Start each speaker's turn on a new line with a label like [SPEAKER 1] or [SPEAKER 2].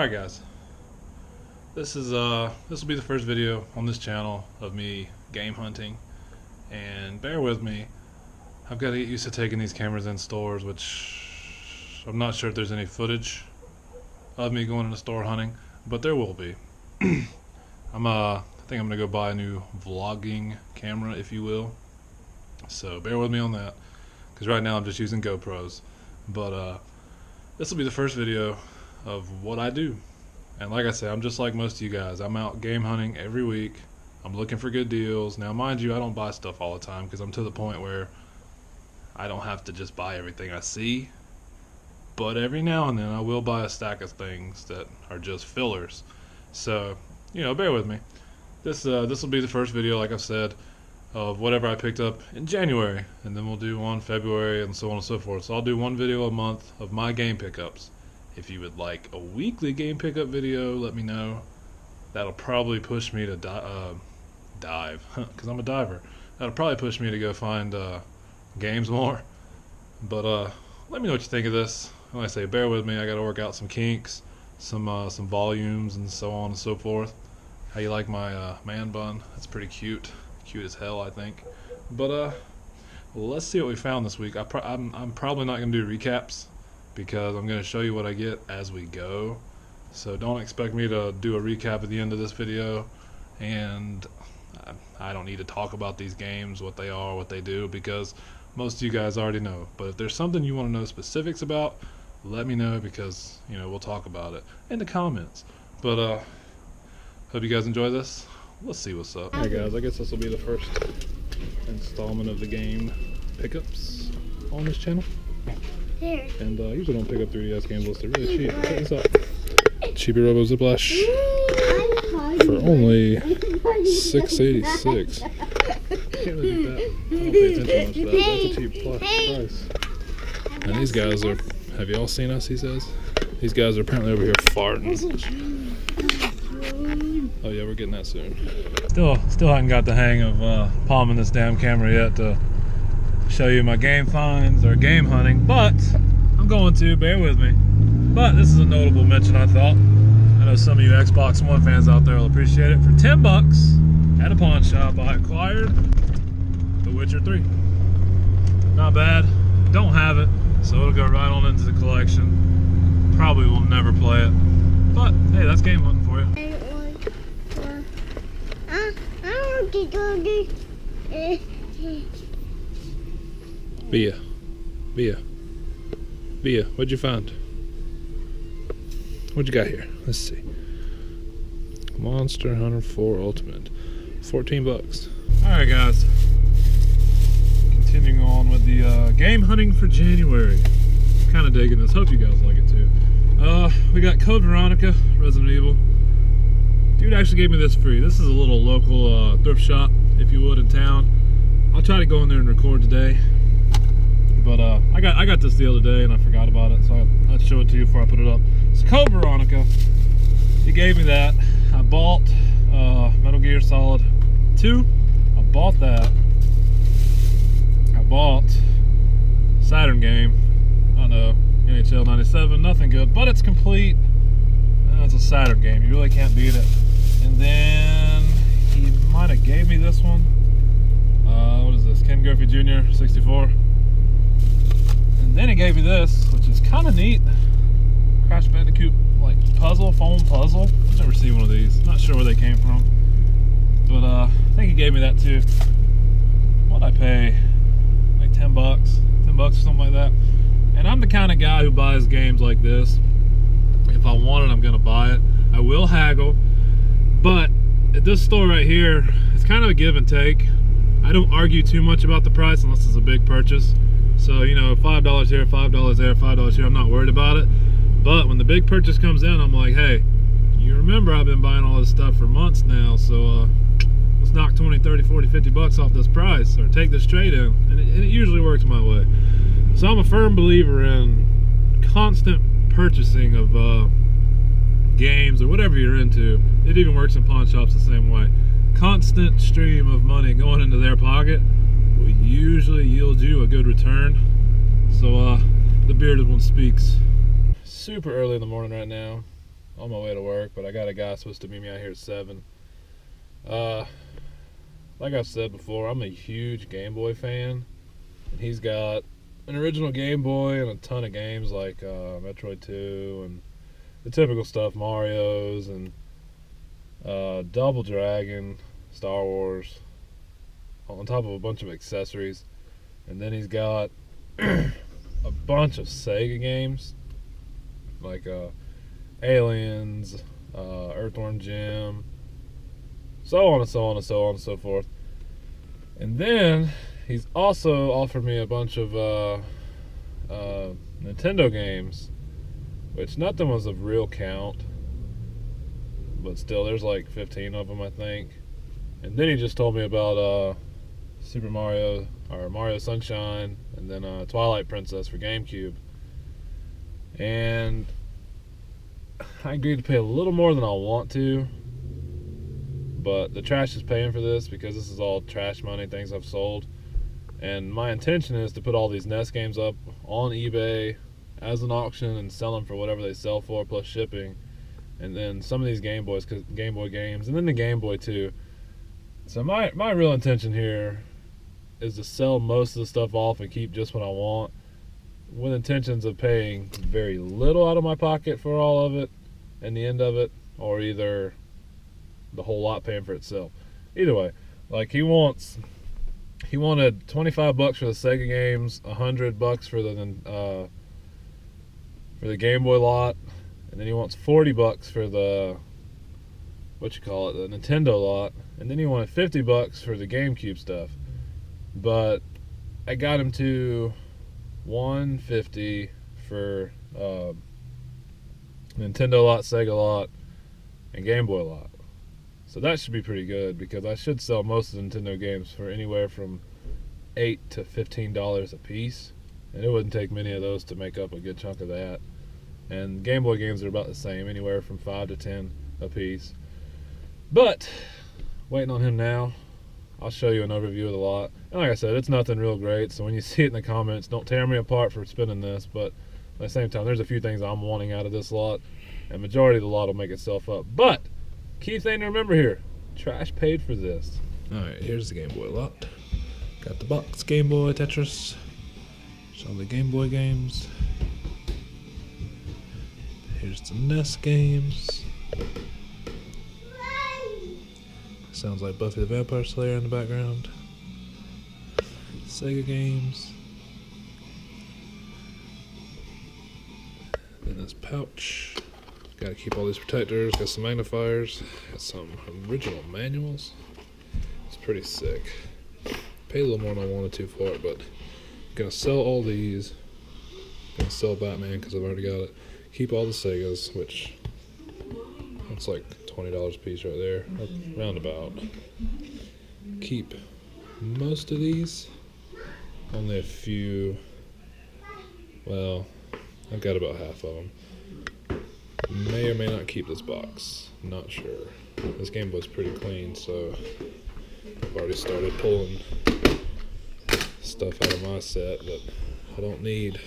[SPEAKER 1] Alright guys, this will be the first video on this channel of me game hunting, and bear with me, I've got to get used to taking these cameras in stores, which I'm not sure if there's any footage of me going in the store hunting, but there will be. I think I'm gonna go buy a new vlogging camera, if you will, so bear with me on that, because right now I'm just using GoPros, but this will be the first video of what I do. And like I said, I'm just like most of you guys. I'm out game hunting every week. I'm looking for good deals. Now mind you, I don't buy stuff all the time because I'm to the point where I don't have to just buy everything I see, but every now and then I will buy a stack of things that are just fillers. So, you know, bear with me. This will be the first video, like I've said, of whatever I picked up in January, and then we'll do one February and so on and so forth. So I'll do one video a month of my game pickups. If you would like a weekly game pickup video, let me know. That'll probably push me to dive, because I'm a diver. That'll probably push me to go find games more. But let me know what you think of this. Like I say, bear with me. I got to work out some kinks, some volumes, and so on and so forth. How you like my man bun? That's pretty cute. Cute as hell, I think. But let's see what we found this week. I'm probably not going to do recaps, because I'm going to show you what I get as we go. So don't expect me to do a recap at the end of this video, and I don't need to talk about these games, what they are, what they do, because most of you guys already know. But if there's something you want to know specifics about, let me know, because, you know, we'll talk about it in the comments. But hope you guys enjoy this. Let's see what's up. Hey guys, I guess this will be the first installment of the game pickups on this channel.
[SPEAKER 2] Here.
[SPEAKER 1] And I usually don't pick up 3DS games unless they're really cheap. Check this out. Cheapy Robo Ziplash for only $6.86. Can't really beat that. I don't pay attention much to that. That's a cheap price. And these guys are, have you all seen us, he says? These guys are apparently over here farting. Oh yeah, we're getting that soon. Still haven't got the hang of palming this damn camera yet to show you my game finds or game hunting, but I'm going to, bear with me. But this is a notable mention, I thought. I know some of you Xbox One fans out there will appreciate it. For 10 bucks at a pawn shop, I acquired The Witcher 3. Not bad. Don't have it, so it'll go right on into the collection. Probably will never play it, but hey, that's game hunting for you.
[SPEAKER 2] I want to do this.
[SPEAKER 1] Via, what'd you find? What'd you got here? Let's see. Monster Hunter 4 Ultimate. 14 bucks. Alright guys. Continuing on with the game hunting for January. Kind of digging this. Hope you guys like it too. We got Code Veronica, Resident Evil. Dude actually gave me this free. This is a little local thrift shop, if you would, in town. I'll try to go in there and record today. But I got this the other day and I forgot about it, so I'd show it to you before I put it up. It's Code Veronica. He gave me that. I bought Metal Gear Solid 2. I bought that. I bought Saturn game. I know, NHL 97, nothing good, but it's complete. It's a Saturn game. You really can't beat it. And then he might have gave me this one. What is this? Ken Griffey Jr. 64. And then he gave me this, which is kind of neat. Crash Bandicoot, like puzzle, foam puzzle. I've never seen one of these. Not sure where they came from. But I think he gave me that too. What'd I pay? Like 10 bucks. 10 bucks or something like that. And I'm the kind of guy who buys games like this. If I want it, I'm gonna buy it. I will haggle. But at this store right here, it's kind of a give and take. I don't argue too much about the price unless it's a big purchase. So, you know, $5 here, $5 there, $5 here, I'm not worried about it. But when the big purchase comes in, I'm like, hey, you remember I've been buying all this stuff for months now, so let's knock 20, 30, 40, 50 bucks off this price, or take this trade in. And it usually works my way. So I'm a firm believer in constant purchasing of games or whatever you're into. It even works in pawn shops the same way. Constant stream of money going into their pocket will usually yield you a good return. So the bearded one speaks. Super early in the morning right now. on my way to work, but I got a guy supposed to meet me out here at 7. Like I've said before, I'm a huge Game Boy fan, and he's got an original Game Boy and a ton of games like Metroid 2 and the typical stuff, Mario's and Double Dragon, Star Wars, on top of a bunch of accessories. And then he's got a bunch of Sega games like Aliens, Earthworm Jim, so on and so on and so on and so forth. And then he's also offered me a bunch of Nintendo games, which nothing was of real count, but still, there's like 15 of them, I think. And then he just told me about Super Mario, or Mario Sunshine, and then Twilight Princess for GameCube. And I agreed to pay a little more than I want to, but the trash is paying for this because this is all trash money, things I've sold. And my intention is to put all these NES games up on eBay as an auction and sell them for whatever they sell for plus shipping. And then some of these Game Boy games, and then the Game Boy too. So my real intention here is to sell most of the stuff off and keep just what I want, with intentions of paying very little out of my pocket for all of it and the end of it, or either the whole lot paying for itself. Either way, like he wanted $25 for the Sega games, $100 for the Game Boy lot, and then he wants $40 for the the Nintendo lot, and then he wanted $50 for the GameCube stuff. But I got him to $150 for Nintendo lot, Sega lot, and Game Boy lot. So that should be pretty good because I should sell most of the Nintendo games for anywhere from $8 to $15 a piece, and it wouldn't take many of those to make up a good chunk of that. And Game Boy games are about the same, anywhere from $5 to $10 a piece. But waiting on him now. I'll show you an overview of the lot. And like I said, it's nothing real great, so when you see it in the comments, don't tear me apart for spending this, but at the same time, there's a few things I'm wanting out of this lot, and majority of the lot will make itself up. But key thing to remember here, trash paid for this.
[SPEAKER 3] Alright, here's the Game Boy lot. Got the box, Game Boy, Tetris, some of the Game Boy games. Here's the NES games. Sounds like Buffy the Vampire Slayer in the background. Sega games. Then this pouch. Gotta keep all these protectors. Got some magnifiers. Got some original manuals. It's pretty sick. Paid a little more than I wanted to for it, but I'm gonna sell all these. Gonna sell Batman because I've already got it. Keep all the Segas, which that's like $20 a piece right there, roundabout. Keep most of these. Only a few. Well, I've got about half of them. May or may not keep this box. Not sure. This Game Boy's pretty clean, so I've already started pulling stuff out of my set that I don't need.